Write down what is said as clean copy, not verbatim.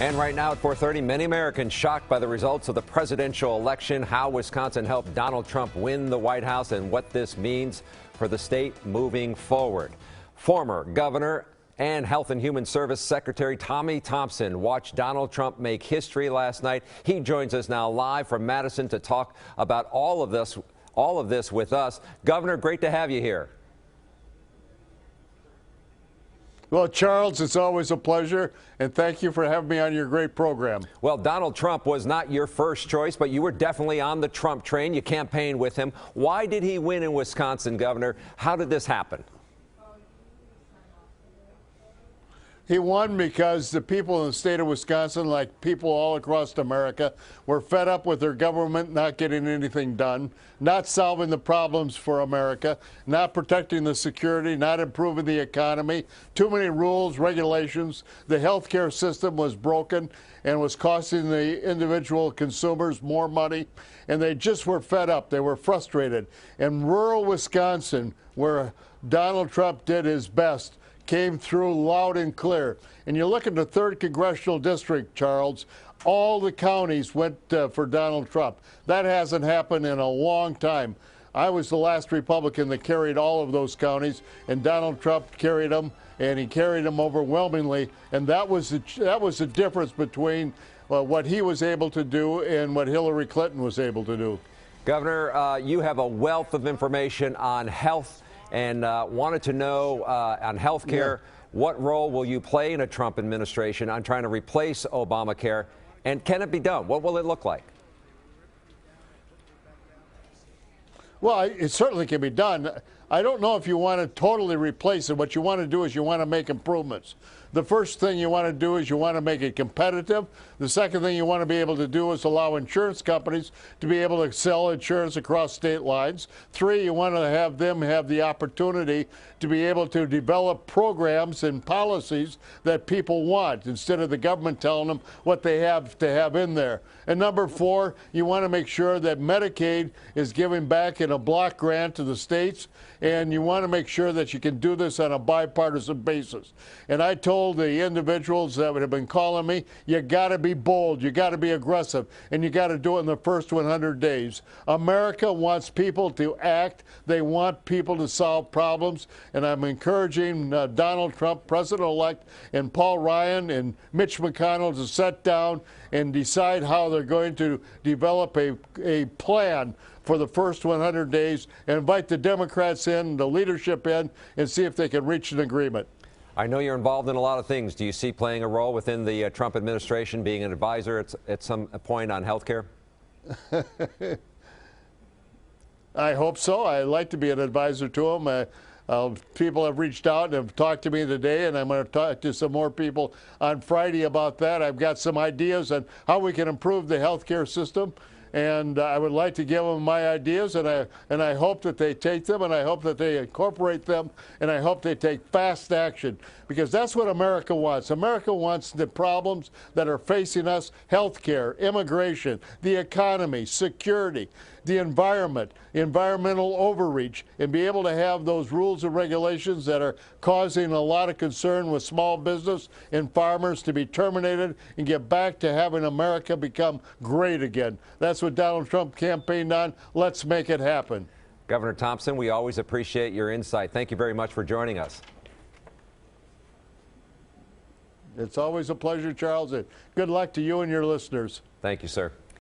And right now at 4:30, many Americans shocked by the results of the presidential election, how Wisconsin helped Donald Trump win the White House, and what this means for the state moving forward. Former Governor and Health and Human Service Secretary Tommy Thompson watched Donald Trump make history last night. He joins us now live from Madison to talk about all of this with us. Governor, great to have you here. Well, Charles, it's always a pleasure, and thank you for having me on your great program. Well, Donald Trump was not your first choice, but you were definitely on the Trump train. You campaigned with him. Why did he win in Wisconsin, Governor? How did this happen? He won because the people in the state of Wisconsin, like people all across America, were fed up with their government not getting anything done, not solving the problems for America, not protecting the security, not improving the economy, too many rules, regulations. The healthcare system was broken and was costing the individual consumers more money, and they just were fed up. They were frustrated. And rural Wisconsin, where Donald Trump did his best, came through loud and clear. And you look at the 3rd Congressional District, Charles, all the counties went for Donald Trump. That hasn't happened in a long time. I was the last Republican that carried all of those counties, and Donald Trump carried them, and he carried them overwhelmingly. And that was the difference between what he was able to do and what Hillary Clinton was able to do. Governor, you have a wealth of information on health and wanted to know on health care, what role will you play in a Trump administration on trying to replace Obamacare, and can it be done? What will it look like? Well, it certainly can be done. I don't know if you want to totally replace it. What you want to do is you want to make improvements. The first thing you want to do is you want to make it competitive. The second thing you want to be able to do is allow insurance companies to be able to sell insurance across state lines. 3, you want to have them have the opportunity to be able to develop programs and policies that people want instead of the government telling them what they have to have in there. And number 4, you want to make sure that Medicaid is giving back in a block grant to the states, and you want to make sure that you can do this on a bipartisan basis. And I told the individuals that have been calling me, you got to be bold, you got to be aggressive, and you got to do it in the first 100 days. America wants people to act. They want people to solve problems, and I'm encouraging Donald Trump, President-elect, and Paul Ryan and Mitch McConnell to sit down and decide how they're going to develop a plan for the first 100 days and invite the Democrats in, the leadership in, and see if they can reach an agreement. I know you're involved in a lot of things. Do you see playing a role within the Trump administration, being an advisor at some point on health care? I hope so. I'd like to be an advisor to him. People have reached out and have talked to me today, and I'm going to talk to some more people on Friday about that. I've got some ideas on how we can improve the health care system, and I would like to give them my ideas, and I hope that they take them, and I hope that they incorporate them, and I hope they take fast action, because that's what America wants. America wants the problems that are facing us: health care, immigration, the economy, security, the environment, environmental overreach, and be able to have those rules and regulations that are causing a lot of concern with small business and farmers to be terminated and get back to having America become great again. That's what Donald Trump campaigned on. Let's make it happen. Governor Thompson, we always appreciate your insight. Thank you very much for joining us. It's always a pleasure, Charles, and good luck to you and your listeners. Thank you, sir.